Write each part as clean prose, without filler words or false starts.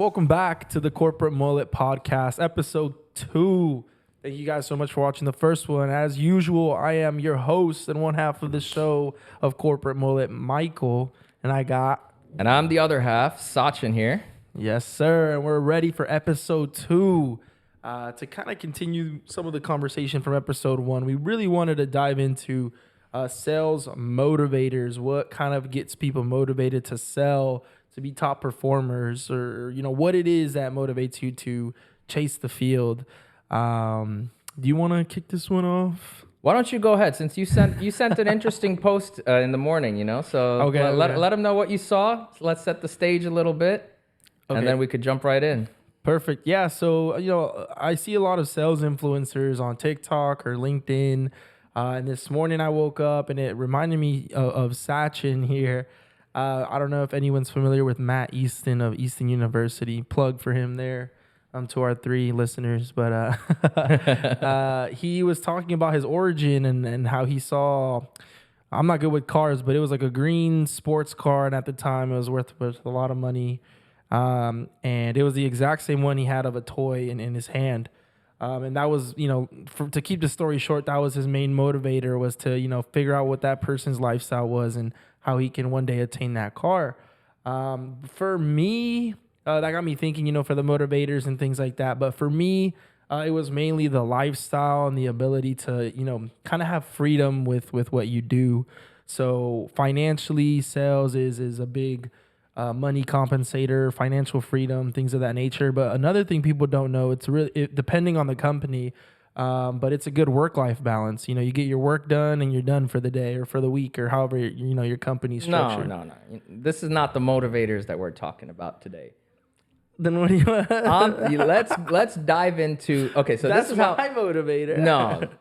Welcome back to the Corporate Mullet Podcast, episode 2. Thank you guys so much for watching the first one. As usual, I am your host and one half of the show of Corporate Mullet, Michael, and And I'm the other half, Sachin here. Yes, sir, and we're ready for episode 2. To kind of continue some of the conversation from episode 1, we really wanted to dive into sales motivators, what kind of gets people motivated to sell, to be top performers, or what it is that motivates you to chase the field. Do you want to kick this one off? Why don't you go ahead, since you sent an interesting post in the morning, So okay, let them know what you saw. Let's set the stage a little bit, and then we could jump right in. Perfect. Yeah. So, I see a lot of sales influencers on TikTok or LinkedIn. And this morning I woke up and it reminded me of Sachin here. I don't know if anyone's familiar with Matt Easton of Easton University. Plug for him there to our 3 listeners. But he was talking about his origin and how he saw, I'm not good with cars, but it was like a green sports car. And at the time it was worth a lot of money. And it was the exact same one he had of a toy in his hand. And that was, to keep the story short, that was his main motivator, was to, figure out what that person's lifestyle was and how he can one day attain that car. For me, that got me thinking, for the motivators and things like that. But for me, it was mainly the lifestyle and the ability to, kind of have freedom with what you do. So financially, sales is a big money compensator, financial freedom, things of that nature. But another thing people don't know, it's really depending on the company, but it's a good work-life balance. You get your work done and you're done for the day or for the week or however your company's structured. No. This is not the motivators that we're talking about today. Then what do you? Let's dive into. Okay, so that's this is my how, motivator.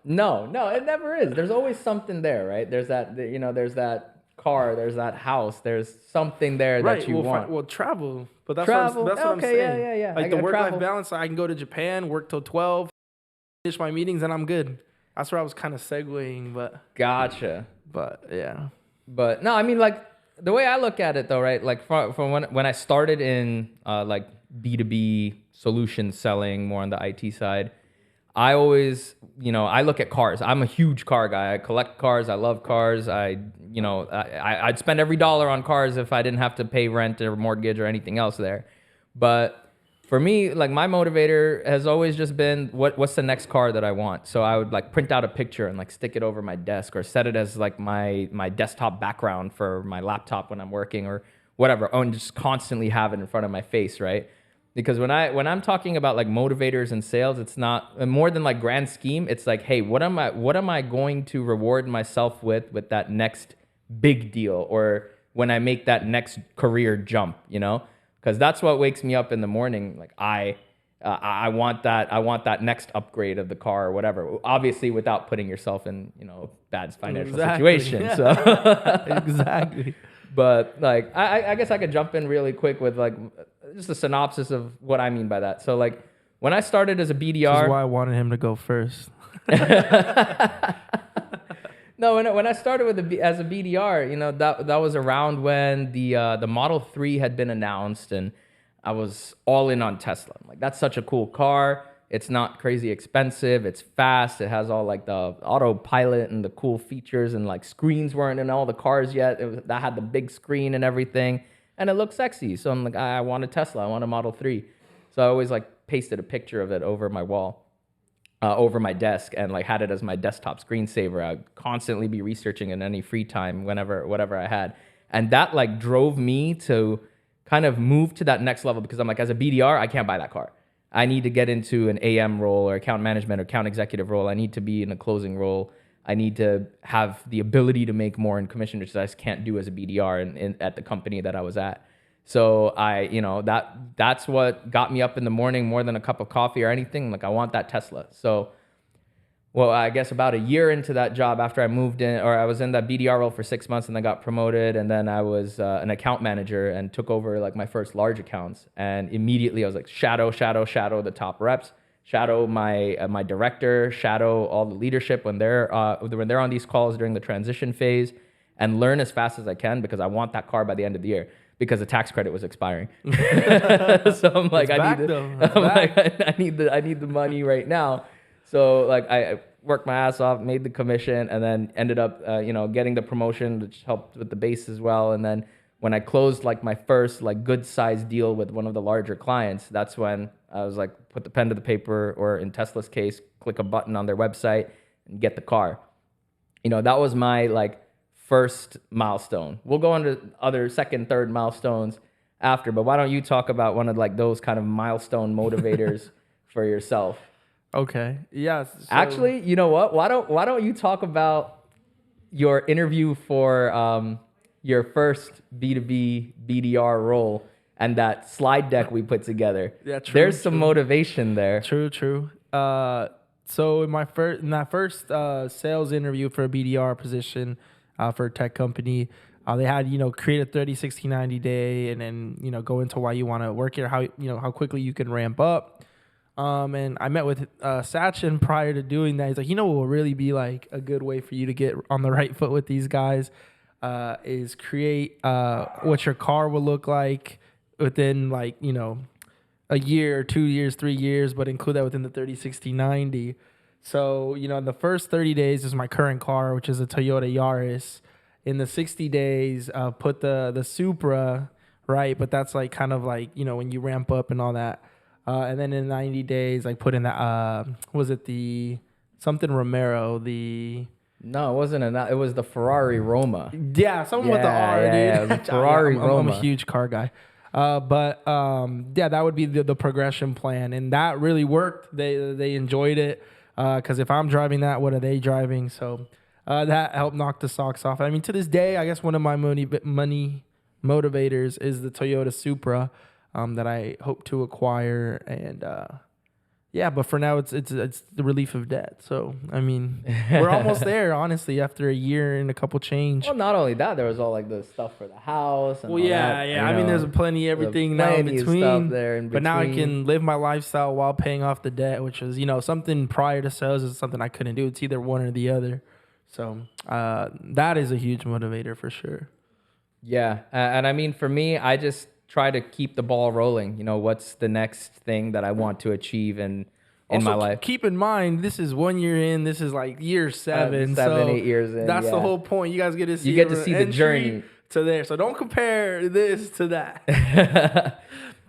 No, it never is. There's always something there, right? There's that, there's that car, there's that house, there's something there that you want. Travel. But that's travel. What I'm saying. Yeah. Like the work-life balance, I can go to Japan, work till 12, finish my meetings, and I'm good. That's where I was kind of segueing, but... Gotcha. But, yeah. But, no, I mean, like, the way I look at it, though, right? Like, from when I started in, like, B2B solution selling, more on the IT side, I always, I look at cars. I'm a huge car guy. I collect cars. I love cars. I'd spend every dollar on cars if I didn't have to pay rent or mortgage or anything else there. But for me, like, my motivator has always just been what's the next car that I want. So I would like print out a picture and like stick it over my desk or set it as like my desktop background for my laptop when I'm working or whatever, and just constantly have it in front of my face, right? Because when I'm talking about like motivators and sales, it's not more than like grand scheme. It's like, hey, what am I going to reward myself with that next big deal, or when I make that next career jump, Because that's what wakes me up in the morning. Like I want that next upgrade of the car or whatever. Obviously, without putting yourself in bad financial situation. Yeah. So Exactly. But like I guess I could jump in really quick with like just a synopsis of what I mean by that. So like when I started as a BDR, this is why I wanted him to go first. No, when I started as a BDR, that was around when the Model 3 had been announced, and I was all in on Tesla. I'm like, that's such a cool car. It's not crazy expensive. It's fast. It has all like the autopilot and the cool features, and like screens weren't in all the cars yet. That had the big screen and everything, and it looked sexy. So I'm like, I want a Tesla. I want a Model 3. So I always like pasted a picture of it over my wall. Over my desk, and like had it as my desktop screensaver. I'd constantly be researching in any free time, whatever I had. And that like drove me to kind of move to that next level, because I'm like, as a BDR, I can't buy that car. I need to get into an AM role or account management or account executive role. I need to be in a closing role. I need to have the ability to make more in commission, which I just can't do as a BDR at the company that I was at. So that's what got me up in the morning more than a cup of coffee or anything. Like, I want that Tesla. So, well, I guess about a year into that job, after I moved in, or I was in that BDR role for 6 months and then got promoted. And then I was an account manager and took over like my first large accounts. And immediately I was like, shadow the top reps, shadow my director, shadow all the leadership when they're on these calls during the transition phase, and learn as fast as I can, because I want that car by the end of the year. because the tax credit was expiring. So I'm like, It's back though. It's I'm back. like, I need the money right now. So like I worked my ass off, made the commission, and then ended up, getting the promotion, which helped with the base as well. And then when I closed like my first like good size deal with one of the larger clients, that's when I was like, put the pen to the paper, or in Tesla's case, click a button on their website and get the car. That was my like first milestone. We'll go into other second, third milestones after, but why don't you talk about one of like those kind of milestone motivators for yourself? Okay. Yes. Actually, you know what? Why don't you talk about your interview for your first B2B BDR role and that slide deck we put together? Yeah, true. There's some motivation there. True. So in that first sales interview for a BDR position for a tech company, they had create a 30, 60, 90 day, and then go into why you want to work here, how quickly you can ramp up. And I met with Sachin prior to doing that. He's like, what will really be like a good way for you to get on the right foot with these guys is create what your car will look like within like, a year, 2 years, 3 years, but include that within the 30, 60, 90. So, in the first 30 days is my current car, which is a Toyota Yaris. In the 60 days, put the Supra, right? But that's like kind of like, when you ramp up and all that. And then in 90 days, like put in that, was it the something Romero, No, it wasn't it was the Ferrari Roma. yeah, something with the R, dude. Yeah, the Ferrari I'm Roma. a huge car guy. But that would be the progression plan. And that really worked. They enjoyed it. Because if I'm driving that, what are they driving? So that helped knock the socks off. I mean, to this day, I guess one of my money motivators is the Toyota Supra that I hope to acquire. And but for now, it's the relief of debt. So, I mean, we're almost there, honestly, after a year and a couple change. Well, not only that, there was all like the stuff for the house. And Well, all yeah, that, yeah. I mean, there's plenty of everything now in plenty of between. stuff there in But now I between. can live my lifestyle while paying off the debt, which is, something prior to sales is something I couldn't do. It's either one or the other. So that is a huge motivator for sure. Yeah, and I mean, for me, I just try to keep the ball rolling. What's the next thing that I want to achieve in my life? Keep in mind, this is 1 year in. This is like year 7. 8 years in. That's the whole point. You guys get to see. You get to see the journey to there. So don't compare this to that.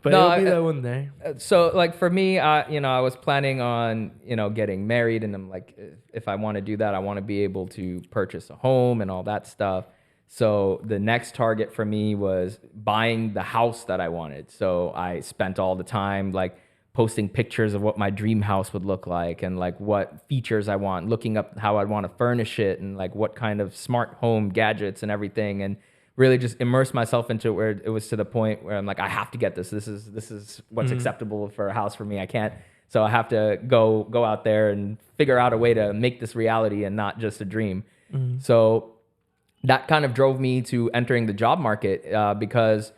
But it'll be that one day. So like for me, I was planning on getting married, and I'm like, if I want to do that, I want to be able to purchase a home and all that stuff. So the next target for me was buying the house that I wanted. So I spent all the time like posting pictures of what my dream house would look like and like what features I want, looking up how I'd want to furnish it and like what kind of smart home gadgets and everything, and really just immerse myself into it, where it was to the point where I'm like, I have to get this. This is what's acceptable for a house for me. I can't. So I have to go out there and figure out a way to make this reality and not just a dream. So that kind of drove me to entering the job market because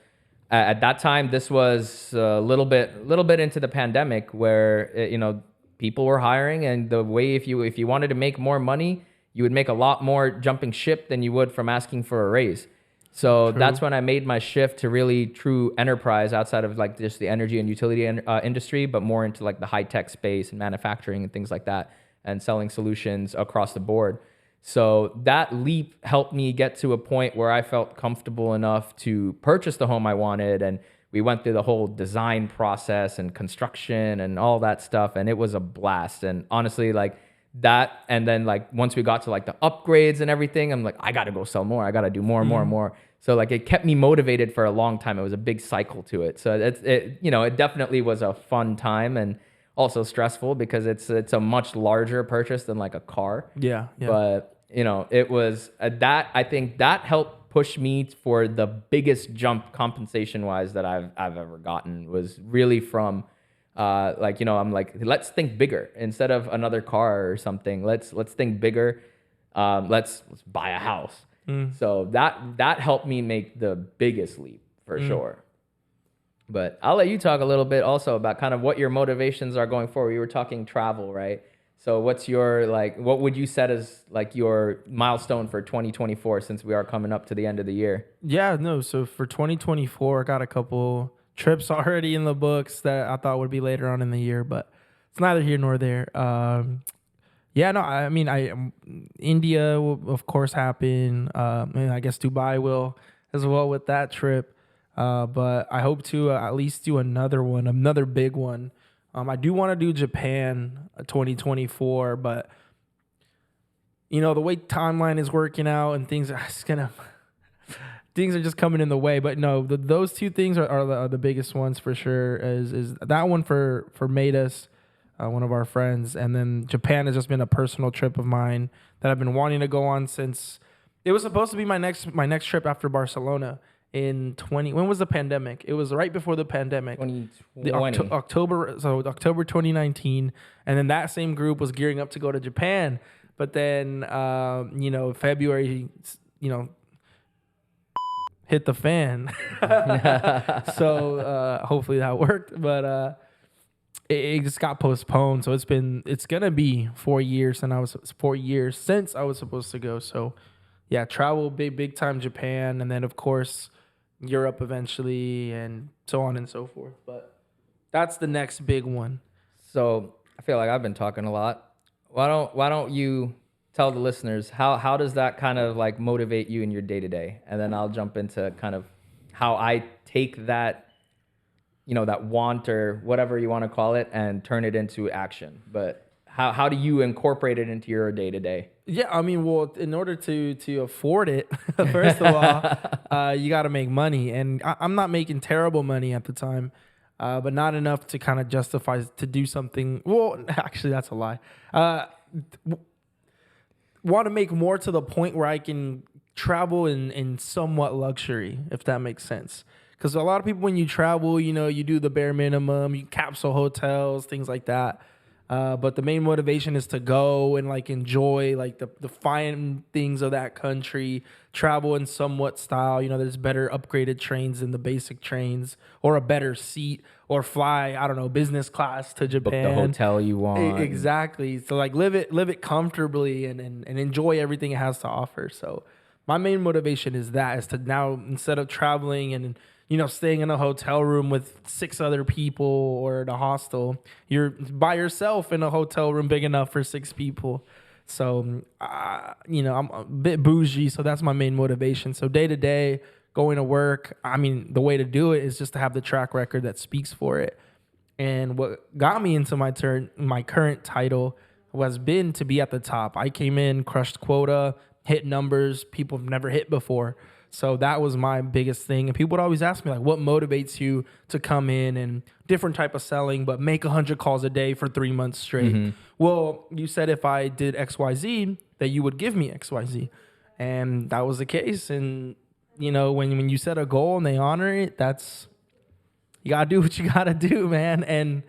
at that time, this was a little bit into the pandemic, where people were hiring, and the way if you wanted to make more money, you would make a lot more jumping ship than you would from asking for a raise. So that's when I made my shift to really true enterprise outside of like just the energy and utility industry, but more into like the high tech space and manufacturing and things like that, and selling solutions across the board. So that leap helped me get to a point where I felt comfortable enough to purchase the home I wanted. And we went through the whole design process and construction and all that stuff. And it was a blast. And honestly, like that, and then like once we got to like the upgrades and everything, I'm like, I got to go sell more. I got to do more and more and more. So like it kept me motivated for a long time. It was a big cycle to it. So it definitely was a fun time, and also stressful because it's a much larger purchase than like a car. Yeah. But it was that, I think that helped push me for the biggest jump compensation wise that I've ever gotten, was really from I'm like, let's think bigger instead of another car or something. Let's think bigger. Let's buy a house. So that helped me make the biggest leap for sure. But I'll let you talk a little bit also about kind of what your motivations are going forward. You were talking travel, right? So what's your like? What would you set as like your milestone for 2024? Since we are coming up to the end of the year. Yeah, no. So for 2024, I got a couple trips already in the books that I thought would be later on in the year, but it's neither here nor there. Yeah, no. I mean, India will of course happen, and I guess Dubai will as well with that trip. But I hope to at least do another one, another big one. I do want to do Japan 2024, but the way timeline is working out and things, it's gonna things are just coming in the way. But no, those two things are the biggest ones for sure. Is that one for Matus, one of our friends, and then Japan has just been a personal trip of mine that I've been wanting to go on since it was supposed to be my next trip after Barcelona in 20. When was the pandemic? It was right before the pandemic. 2020. October 2019, and then that same group was gearing up to go to Japan, but then February, hit the fan. So hopefully that worked, but it just got postponed. So it's gonna be 4 years, and 4 years since I was supposed to go. So yeah, travel big time Japan, and then of course Europe eventually, and so on and so forth. But that's the next big one. So I feel like I've been talking a lot. Why don't you tell the listeners how does that kind of like motivate you in your day to day, and then I'll jump into kind of how I take that that want or whatever you want to call it and turn it into action. But how do you incorporate it into your day to day? Yeah, I mean, well, in order to afford it, first of all, you got to make money, and I'm not making terrible money at the time, but not enough to kind of justify to do something. Well, actually, that's a lie. Want to make more to the point where I can travel in somewhat luxury, if that makes sense. Because a lot of people, when you travel, you do the bare minimum, you capsule hotels, things like that. But the main motivation is to go and like enjoy like the fine things of that country, travel in somewhat style. There's better upgraded trains than the basic trains, or a better seat, or fly, I don't know, business class to Japan. Book the hotel you want. Exactly. So like live it comfortably and enjoy everything it has to offer. So my main motivation is to now, instead of traveling and staying in a hotel room with 6 other people or in a hostel, you're by yourself in a hotel room big enough for 6 people. So, I'm a bit bougie, so that's my main motivation. So day to day, going to work, I mean, the way to do it is just to have the track record that speaks for it. And what got me into my current title has been to be at the top. I came in, crushed quota, hit numbers people have never hit before. So that was my biggest thing. And people would always ask me, like, what motivates you to come in and different type of selling, but make 100 calls a day for 3 months straight? Mm-hmm. Well, you said if I did XYZ, that you would give me XYZ. And that was the case. And, when you set a goal and they honor it, you got to do what you got to do, man. And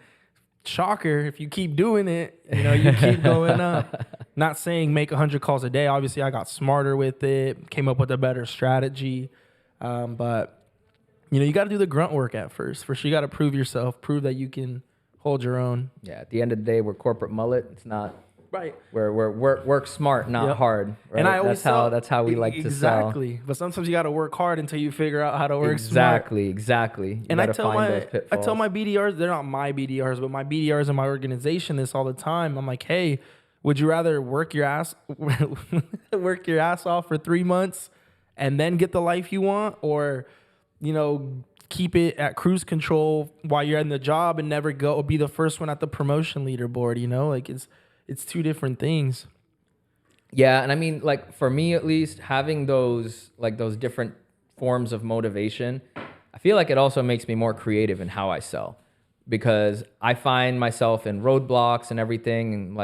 shocker, if you keep doing it, you keep going up. Not saying make 100 calls a day. Obviously, I got smarter with it, came up with a better strategy. But, you got to do the grunt work at first. First, you got to prove yourself, prove that you can hold your own. Yeah, at the end of the day, we're corporate mullet. It's not... Right. We're work smart, not hard. Right? And I always that's how we like to sell. Exactly. But sometimes you got to work hard until you figure out how to work smart. Exactly. You and I tell my BDRs, they're not my BDRs, but my BDRs in my organization this all the time. I'm like, hey, would you rather work your ass off for 3 months and then get the life you want, or keep it at cruise control while you're in the job and never be the first one at the promotion leaderboard? Like it's two different things. Yeah, and I mean, like, for me at least, having those different forms of motivation, I feel like it also makes me more creative in how I sell, because I find myself in roadblocks and everything, and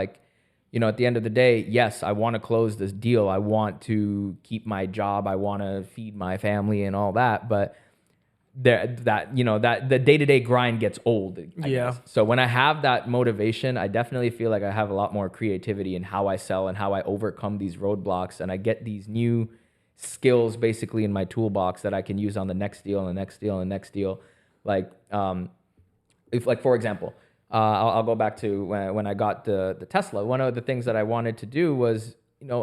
at the end of the day, yes, I want to close this deal. I want to keep my job. I want to feed my family and all that, but that the day-to-day grind gets old. I guess. So when I have that motivation, I definitely feel like I have a lot more creativity in how I sell and how I overcome these roadblocks, and I get these new skills basically in my toolbox that I can use on the next deal and the next deal and the next deal. If for example, I'll go back to when I got the Tesla. One of the things that I wanted to do was,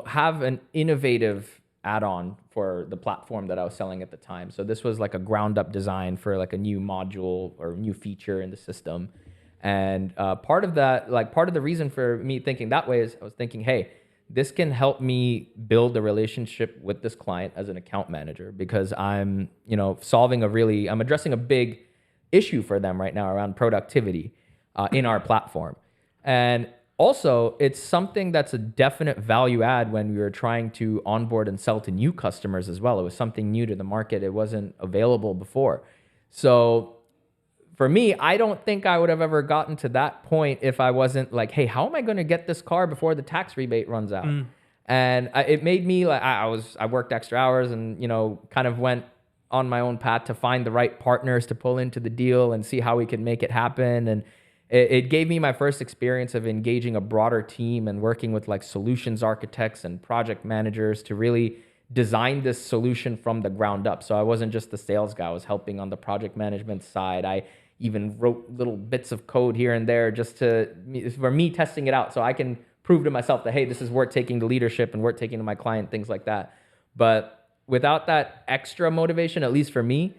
have an innovative add-on for the platform that I was selling at the time. So this was like a ground up design for like a new module or new feature in the system. And part of that, like part of the reason for me thinking that way is I was thinking, hey, this can help me build a relationship with this client as an account manager because I'm, I'm addressing a big issue for them right now around productivity in our platform. And also, it's something that's a definite value add when we were trying to onboard and sell to new customers as well. It was something new to the market. It wasn't available before. So for me, I don't think I would have ever gotten to that point if I wasn't like, hey, how am I going to get this car before the tax rebate runs out? And it made me like, I worked extra hours and, kind of went on my own path to find the right partners to pull into the deal and see how we could make it happen. And it gave me my first experience of engaging a broader team and working with like solutions architects and project managers to really design this solution from the ground up. So I wasn't just the sales guy. I was helping on the project management side. I even wrote little bits of code here and there just for me testing it out so I can prove to myself that, hey, this is worth taking to leadership and worth taking to my client, things like that. But without that extra motivation, at least for me,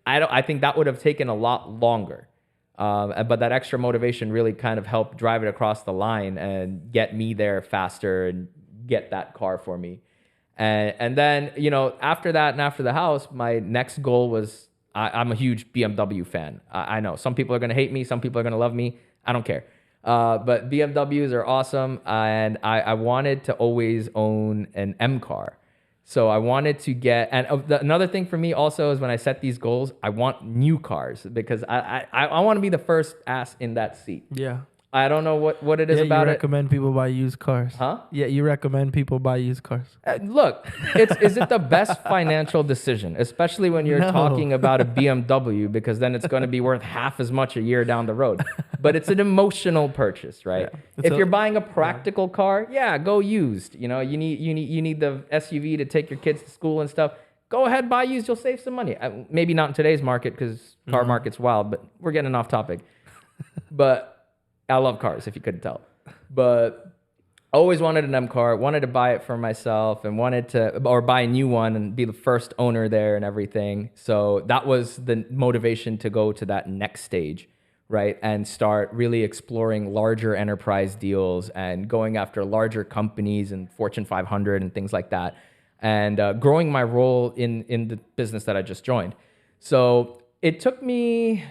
I think that would have taken a lot longer. But that extra motivation really kind of helped drive it across the line and get me there faster and get that car for me. And then, after that and after the house, my next goal was, I'm a huge BMW fan. I know some people are going to hate me. Some people are going to love me. I don't care. But BMWs are awesome. And I wanted to always own an M car. So I wanted to get, and another thing for me also is when I set these goals, I want new cars because I want to be the first ass in that seat. Yeah. I don't know what it is about you recommend people buy used cars. Huh? Yeah, you recommend people buy used cars. Look, is it the best financial decision, especially when you're talking about a BMW, because then it's going to be worth half as much a year down the road. But it's an emotional purchase, right? Yeah. If you're buying a practical car, go used. You need the SUV to take your kids to school and stuff. Go ahead, buy used. You'll save some money. Maybe not in today's market because car market's wild. But we're getting off topic. But I love cars, if you couldn't tell. But I always wanted an M car, wanted to buy it for myself and buy a new one and be the first owner there and everything. So that was the motivation to go to that next stage, right? And start really exploring larger enterprise deals and going after larger companies and Fortune 500 and things like that. And growing my role in the business that I just joined. So it took me,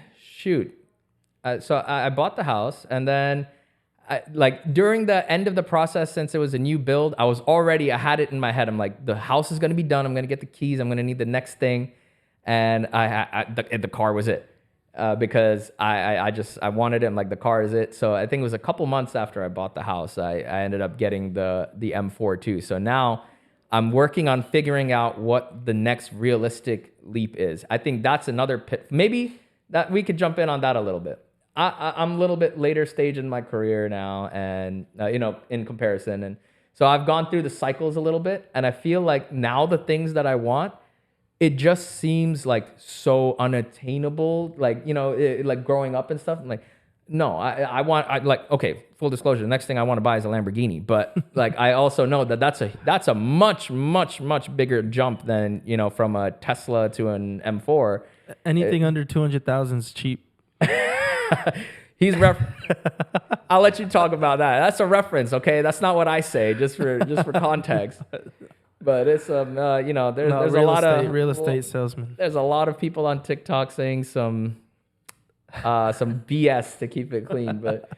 so I bought the house, and then during the end of the process, since it was a new build, I had it in my head. I'm like, the house is going to be done. I'm going to get the keys. I'm going to need the next thing. And the car was it because I wanted it. I'm like, the car is it. So I think it was a couple months after I bought the house, I ended up getting the M4 too. So now I'm working on figuring out what the next realistic leap is. I think that's another pit. Maybe that we could jump in on that a little bit. I'm a little bit later stage in my career now, and in comparison, and so I've gone through the cycles a little bit, and I feel like now the things that I want, it just seems like so unattainable, like like growing up and stuff. I'm like, no, okay, full disclosure, the next thing I want to buy is a Lamborghini, but like I also know that that's a much bigger jump than from a Tesla to an M4. Anything under 200,000 is cheap. I'll let you talk about that. That's a reference, okay? That's not what I say, just for context. But it's there's a lot of real estate salesman. There's a lot of people on TikTok saying some BS to keep it clean, but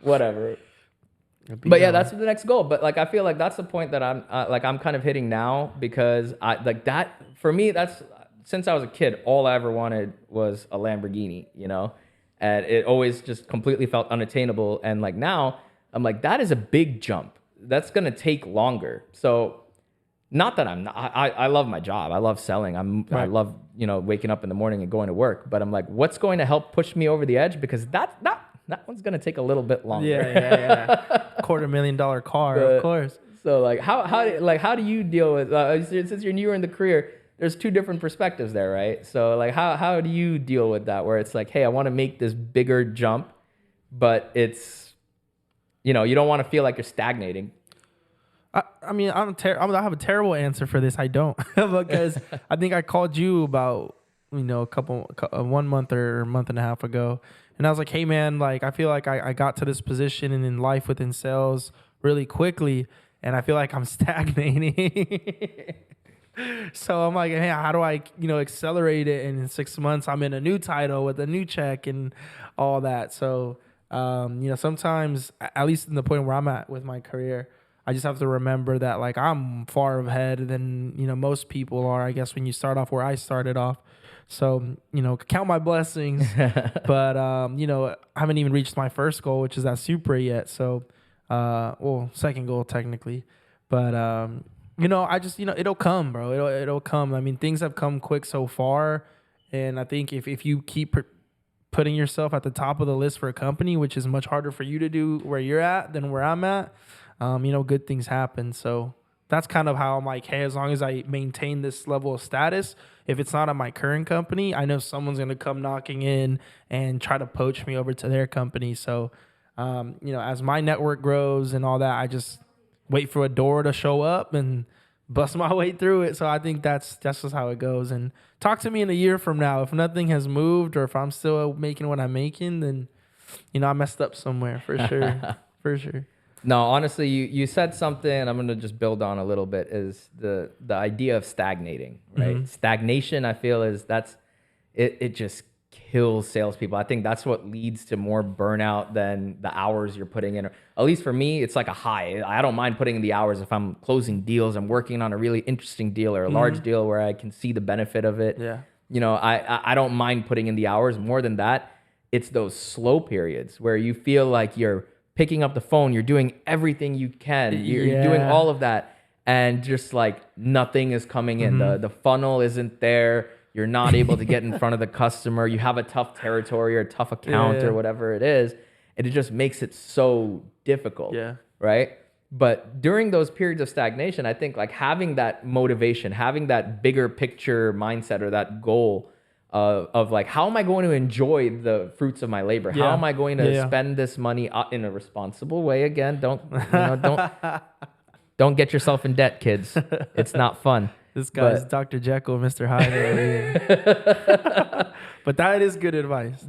whatever. But yeah, that's the next goal. But like I feel like that's the point that I'm kind of hitting now, because for me, that's since I was a kid, all I ever wanted was a Lamborghini, and it always just completely felt unattainable. And like now I'm like, that is a big jump. That's going to take longer. So not that I love my job. I love selling. I love, waking up in the morning and going to work, but I'm like, what's going to help push me over the edge? Because that one's going to take a little bit longer. Yeah. $250,000 car, of course. So like, how do you deal with, since you're newer in the career, there's two different perspectives there, right? So like, how do you deal with that? Where it's like, hey, I want to make this bigger jump, but it's, you don't want to feel like you're stagnating. I mean, I have a terrible answer for this. I don't because I think I called you about a 1 month or a month and a half ago, and I was like, hey man, like I feel like I got to this position and in life within sales really quickly, and I feel like I'm stagnating. So I'm like, hey, how do I accelerate it? And in 6 months, I'm in a new title with a new check and all that. So sometimes, at least in the point where I'm at with my career, I just have to remember that like I'm far ahead than most people are. I guess when you start off where I started off, so count my blessings. But I haven't even reached my first goal, which is that Supra yet. So, well, second goal technically, but I just it'll come, bro. It'll come. I mean, things have come quick so far, and I think if you keep putting yourself at the top of the list for a company, which is much harder for you to do where you're at than where I'm at, good things happen. So that's kind of how I'm like, hey, as long as I maintain this level of status, if it's not at my current company, I know someone's going to come knocking in and try to poach me over to their company. So, as my network grows and all that, I just wait for a door to show up and bust my way through it. So I think that's just how it goes. And talk to me in a year from now. If nothing has moved or if I'm still making what I'm making, then, I messed up somewhere for sure. For sure. No, honestly, you said something I'm going to just build on a little bit is the idea of stagnating, right? Mm-hmm. Stagnation, I feel it just kills salespeople. I think that's what leads to more burnout than the hours you're putting in. At least for me, it's like a high. I don't mind putting in the hours if I'm closing deals. I'm working on a really interesting deal or a large deal where I can see the benefit of it. Yeah. I don't mind putting in the hours. More than that, it's those slow periods where you feel like you're picking up the phone, you're doing everything you can, you're doing all of that, and just like nothing is coming in. The funnel isn't there. You're not able to get in front of the customer. You have a tough territory or a tough account or whatever it is. And it just makes it so difficult. Yeah. Right? But during those periods of stagnation, I think like having that motivation, having that bigger picture mindset or that goal of like, how am I going to enjoy the fruits of my labor? How am I going to spend this money in a responsible way? Again, don't get yourself in debt, kids. It's not fun. This guy's Dr. Jekyll, Mr. Hyde. But that is good advice.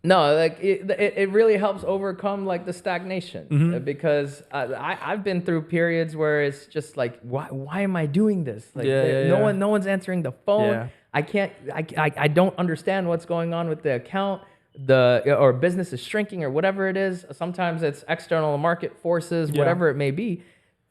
No, like it really helps overcome like the stagnation because I've been through periods where it's just like, why am I doing this? Like no one's answering the phone. Yeah. I don't understand what's going on with the account. Or business is shrinking or whatever it is. Sometimes it's external market forces, whatever it may be.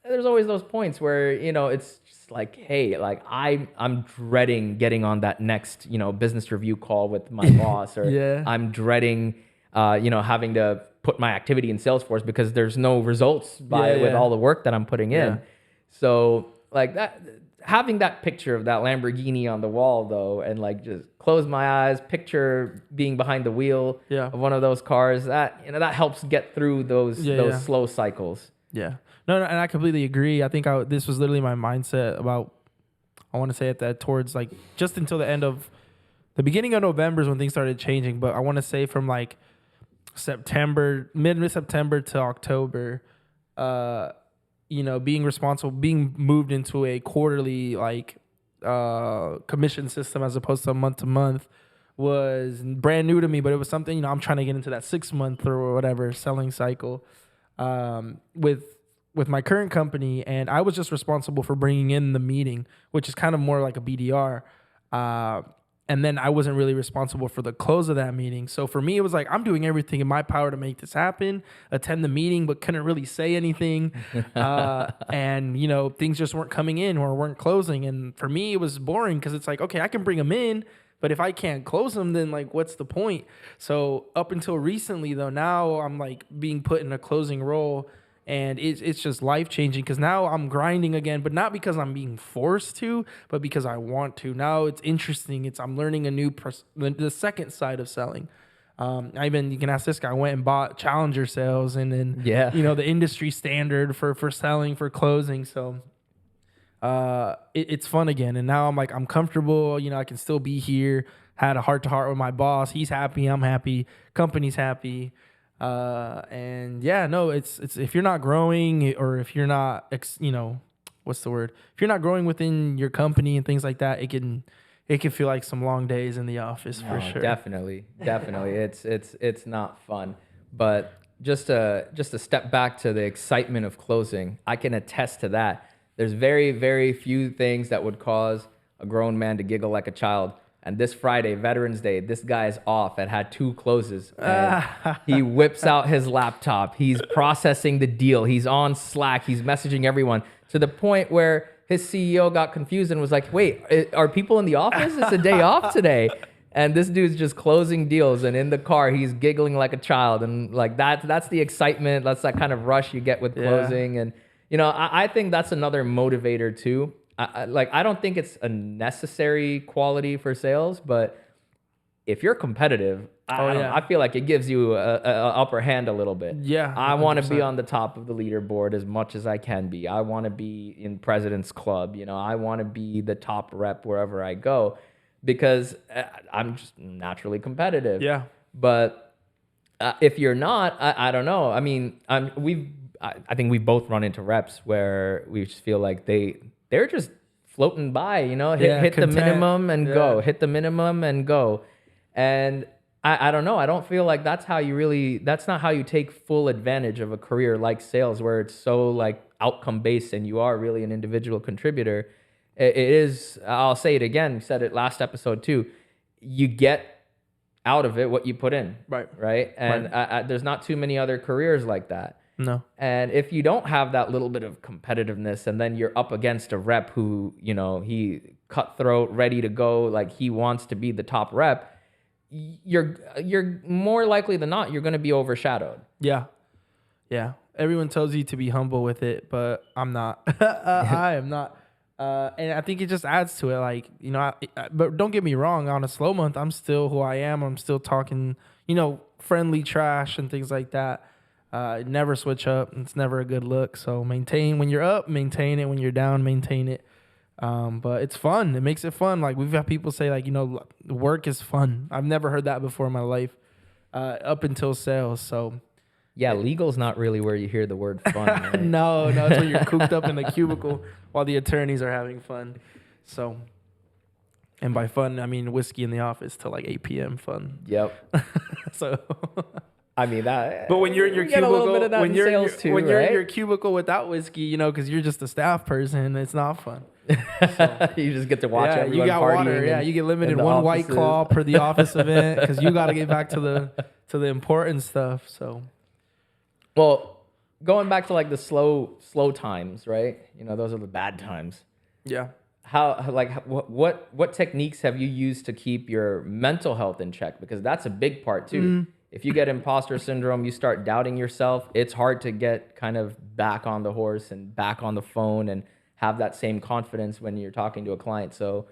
There's always those points where, it's just like, hey, like I'm dreading getting on that next, business review call with my boss, or I'm dreading, having to put my activity in Salesforce because there's no results with all the work that I'm putting in. So like that, having that picture of that Lamborghini on the wall though, and like just close my eyes, picture being behind the wheel of one of those cars, that helps get through those slow cycles. Yeah. No, and I completely agree. I think this was literally my mindset about, I want to say towards like just until the beginning of November is when things started changing. But I want to say from like mid-September to October, being responsible, being moved into a quarterly like commission system as opposed to month to month was brand new to me. But it was something, I'm trying to get into that 6 month or whatever selling cycle with my current company, and I was just responsible for bringing in the meeting, which is kind of more like a BDR. And then I wasn't really responsible for the close of that meeting. So for me, it was like, I'm doing everything in my power to make this happen, attend the meeting, but couldn't really say anything. And, things just weren't coming in or weren't closing. And for me, it was boring because it's like, okay, I can bring them in, but if I can't close them, then like, what's the point? So up until recently though, now I'm like being put in a closing role. And it's just life-changing because now I'm grinding again, but not because I'm being forced to, but because I want to. Now it's interesting. I'm learning the second side of selling. You can ask this guy, I went and bought Challenger sales and then, the industry standard for selling, for closing. So it's fun again. And now I'm comfortable. I can still be here. had a heart to heart with my boss. He's happy, I'm happy, company's happy. And yeah, no, it's if you're not growing or if you're not, what's the word? If you're not growing within your company and things like that, it can feel like some long days in the office for sure. Definitely. It's not fun. But just to step back to the excitement of closing, I can attest to that. There's very, very few things that would cause a grown man to giggle like a child. And this Friday, Veterans Day, this guy is off and had 2 closes. And he whips out his laptop. He's processing the deal. He's on Slack. He's messaging everyone to the point where his CEO got confused and was like, wait, are people in the office? It's a day off today. And this dude's just closing deals. And in the car, he's giggling like a child. And like that's the excitement. That's that kind of rush you get with closing. And, I think that's another motivator too. I don't think it's a necessary quality for sales, but if you're competitive, I feel like it gives you a upper hand a little bit. Yeah, I want to be on the top of the leaderboard as much as I can be. I want to be in President's Club. I want to be the top rep wherever I go because I'm just naturally competitive. Yeah. But if you're not, I don't know. I mean, I think we both run into reps where we just feel like they're just floating by, hit the minimum and go, hit the minimum and go. And I don't know. I don't feel like that's not how you take full advantage of a career like sales where it's so like outcome based and you are really an individual contributor. It is, I'll say it again, we said it last episode too, you get out of it what you put in. Right. And there's not too many other careers like that. No. And if you don't have that little bit of competitiveness and then you're up against a rep who, he cutthroat, ready to go, like he wants to be the top rep, you're more likely than not, you're going to be overshadowed. Yeah. Yeah. Everyone tells you to be humble with it, but I'm not. I am not. And I think it just adds to it. Like, but don't get me wrong. On a slow month, I'm still who I am. I'm still talking, friendly trash and things like that. Never switch up. It's never a good look. So maintain when you're up, maintain it. When you're down, maintain it. But it's fun. It makes it fun. Like we've got people say like, work is fun. I've never heard that before in my life, up until sales. So yeah, legal's not really where you hear the word fun. Right? No, it's when you're cooped up in the cubicle while the attorneys are having fun. So, and by fun, I mean whiskey in the office till like 8 p.m. fun. Yep. So. I mean that. But when you're in your cubicle, when you're in your cubicle without whiskey, because you're just a staff person, it's not fun. So, you just get to watch everyone you got partying. Water. Yeah, you get limited one White Claw per the office event because you got to get back to the important stuff. So, well, going back to like the slow times, right? Those are the bad times. Yeah. What techniques have you used to keep your mental health in check? Because that's a big part too. Mm-hmm. If you get imposter syndrome, you start doubting yourself, it's hard to get kind of back on the horse and back on the phone and have that same confidence when you're talking to a client. So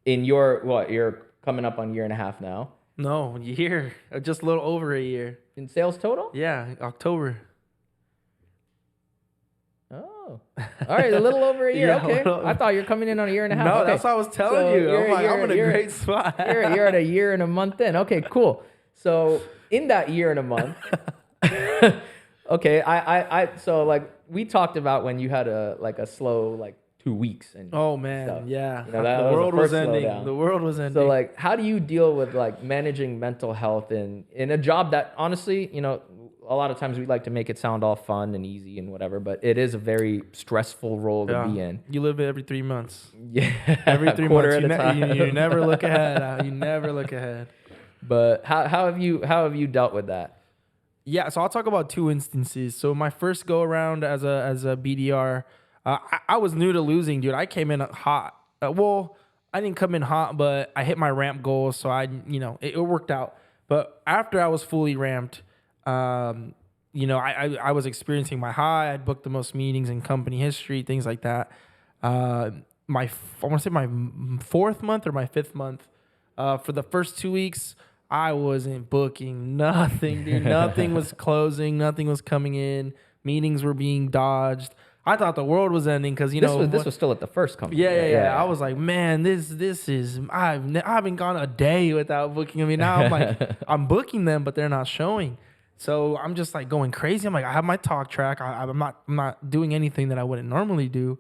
in you're coming up on 1.5 years now. No, year. Just a little over a year. In sales total? Yeah, October. Oh. All right, a little over a year. Yeah, okay. I thought you were coming in on 1.5 years. No, okay. That's what I was telling you. I'm in a great spot. You're at 1 year and a month in. Okay, cool. So in that 1 year and a month, okay, so like we talked about when you had a slow 2 weeks and oh man, stuff. Yeah, the world was ending. Slowdown. The world was ending. So like, how do you deal with like managing mental health in a job that honestly, a lot of times we like to make it sound all fun and easy and whatever, but it is a very stressful role to be in. You live it every 3 months. Yeah, every 3 months. You never look ahead. You never look ahead. But how have you dealt with that? Yeah, so I'll talk about 2 instances. So my first go around as a BDR, I was new to losing, dude. I came in hot. Well, I didn't come in hot, but I hit my ramp goals, so it worked out. But after I was fully ramped, I was experiencing my high. I'd booked the most meetings in company history, things like that. I want to say my 4th month or my 5th month. For the first 2 weeks, I wasn't booking nothing, dude. Nothing was closing. Nothing was coming in. Meetings were being dodged. I thought the world was ending because This was still at the first company. Yeah. I was like, man, this is I haven't gone a day without booking. I mean, now I'm like, I'm booking them, but they're not showing. So I'm just like going crazy. I'm like, I have my talk track. I'm not doing anything that I wouldn't normally do.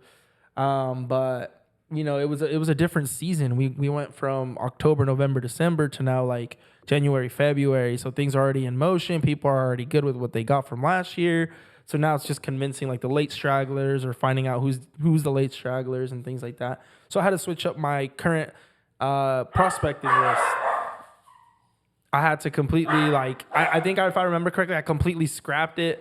But it was a different season. We went from October, November, December to now like January, February. So things are already in motion. People are already good with what they got from last year. So now it's just convincing like the late stragglers or finding out who's the late stragglers and things like that. So I had to switch up my current prospecting list. I had to completely like I think if I remember correctly, I completely scrapped it,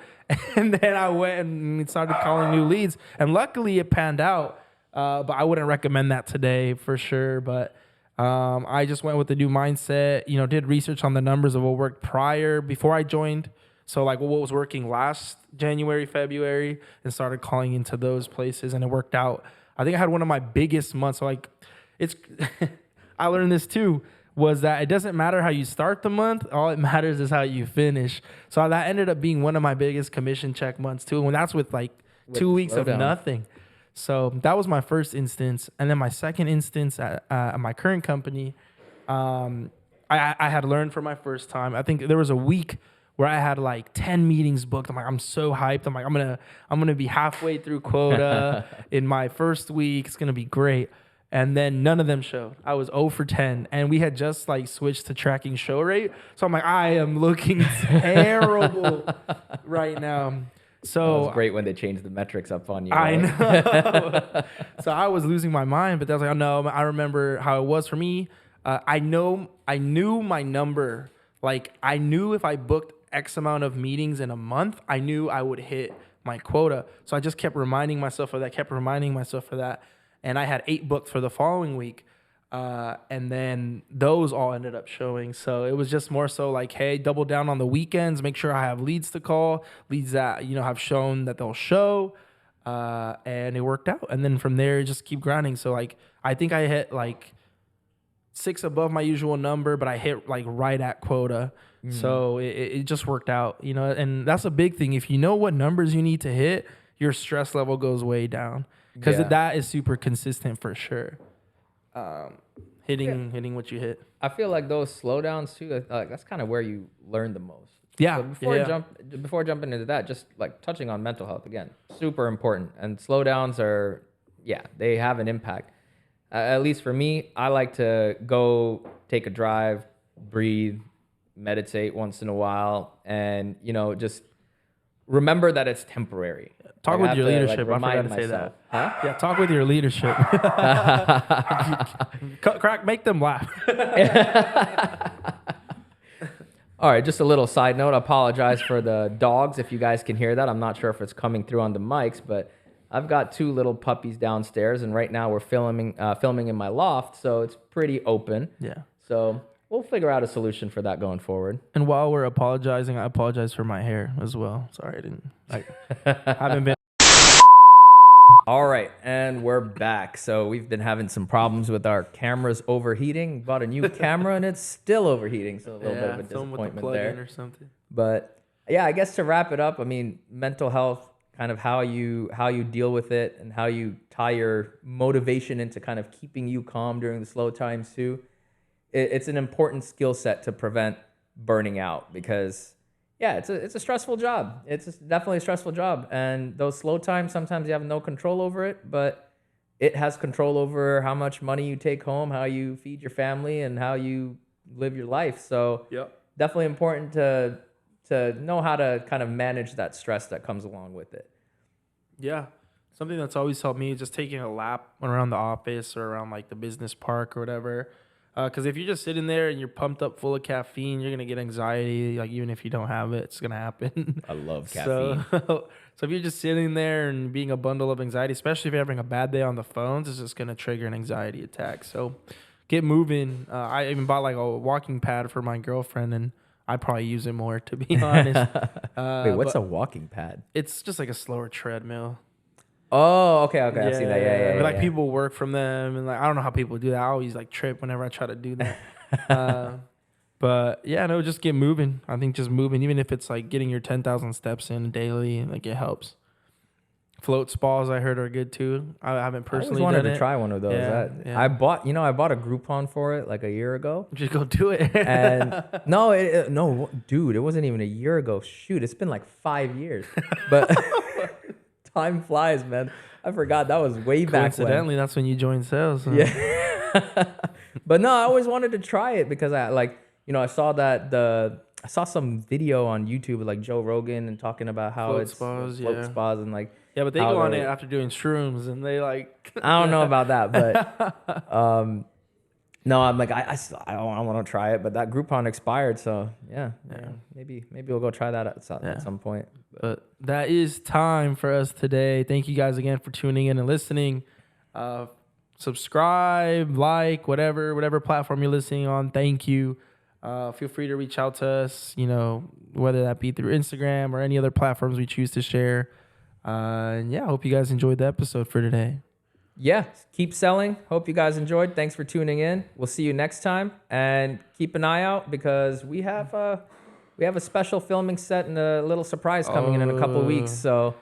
and then I went and started calling new leads. And luckily, it panned out. But I wouldn't recommend that today for sure. But I just went with the new mindset. Did research on the numbers of what worked before I joined. So like what was working last January, February, and started calling into those places, and it worked out. I think I had one of my biggest months. So like it's I learned this too, was that it doesn't matter how you start the month. All it matters is how you finish. So that ended up being one of my biggest commission check months too. And that's with like 2 weeks of nothing. So that was my first instance. And then my second instance at my current company, I had learned for my first time. I think there was a week where I had like 10 meetings booked. I'm like, I'm so hyped. I'm like, I'm gonna be halfway through quota in my first week. It's gonna be great. And then none of them showed. I was 0 for 10. And we had just like switched to tracking show rate. So I'm like, I am looking terrible right now. So it was great when they changed the metrics up on you. I Right? know. So I was losing my mind, but that was like, oh no, I remember how it was for me. I knew my number. Like I knew if I booked X amount of meetings in a month, I knew I would hit my quota. So I just kept reminding myself of that, And I had 8 booked for the following week. And then those all ended up showing. So it was just more so like, hey, double down on the weekends, make sure I have leads to call, leads that, have shown that they'll show. And it worked out. And then from there, just keep grinding. So like, I think I hit like 6 above my usual number, but I hit like right at quota. So it just worked out, and that's a big thing. If you know what numbers you need to hit, your stress level goes way down because that is super consistent for sure. Hitting what you hit. I feel like those slowdowns too. Like that's kind of where you learn the most. Yeah. So before jumping into that, just like touching on mental health again, super important. And slowdowns are, they have an impact. At least for me, I like to go take a drive, breathe, meditate once in a while, and just remember that it's temporary. Talk with your leadership. I forgot to say that. Huh? Yeah, talk with your leadership. Crack, make them laugh. All right, just a little side note. I apologize for the dogs if you guys can hear that. I'm not sure if it's coming through on the mics, but I've got 2 little puppies downstairs, and right now we're filming in my loft, so it's pretty open. Yeah. So we'll figure out a solution for that going forward. And while we're apologizing, I apologize for my hair as well. Sorry, I haven't been. All right, and we're back. So we've been having some problems with our cameras overheating. Bought a new camera, and it's still overheating, so a little bit of a disappointment there. Or something. But yeah, I guess to wrap it up, I mean, mental health, kind of how you deal with it and how you tie your motivation into kind of keeping you calm during the slow times too. It's an important skill set to prevent burning out because, it's a stressful job. It's definitely a stressful job. And those slow times, sometimes you have no control over it, but it has control over how much money you take home, how you feed your family, and how you live your life. So definitely important to know how to kind of manage that stress that comes along with it. Yeah. Something that's always helped me is just taking a lap around the office or around like the business park or whatever. Because if you're just sitting there and you're pumped up full of caffeine, you're going to get anxiety. Like even if you don't have it, it's going to happen. I love caffeine. So if you're just sitting there and being a bundle of anxiety, especially if you're having a bad day on the phones, it's just going to trigger an anxiety attack. So get moving. I even bought like a walking pad for my girlfriend, and I probably use it more, to be honest. Wait, what's a walking pad? It's just like a slower treadmill. Oh, okay. I've seen that. Yeah. But like people work from them, and like I don't know how people do that. I always like trip whenever I try to do that. But yeah, no, just get moving. I think just moving, even if it's like getting your 10,000 steps in daily, like it helps. Float spas I heard are good too. I haven't I always personally wanted done to it. try one of those. Yeah. I bought a Groupon for it like a year ago. Just go do it. And no, dude, it wasn't even a year ago. Shoot, it's been like 5 years. But time flies, man. I forgot that was way back when. Coincidentally, that's when you joined sales. So. Yeah. But no, I always wanted to try it because I saw some video on YouTube with like Joe Rogan and talking about how Float it's spas, float yeah. spas and like Yeah, but they how go on they- it after doing shrooms, and they like. I don't know about that, but no, I'm like I want to try it, but that Groupon expired, so yeah. Maybe we'll go try that at some point. But that is time for us today. Thank you guys again for tuning in and listening. Subscribe, like, whatever platform you're listening on. Thank you. Feel free to reach out to us, whether that be through Instagram or any other platforms we choose to share. And yeah, I hope you guys enjoyed the episode for today. Yeah, keep selling. Hope you guys enjoyed. Thanks for tuning in. We'll see you next time, and keep an eye out because we have a special filming set and a little surprise coming in a couple of weeks. So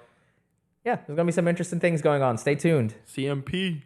yeah, there's gonna be some interesting things going on. Stay tuned. CMP.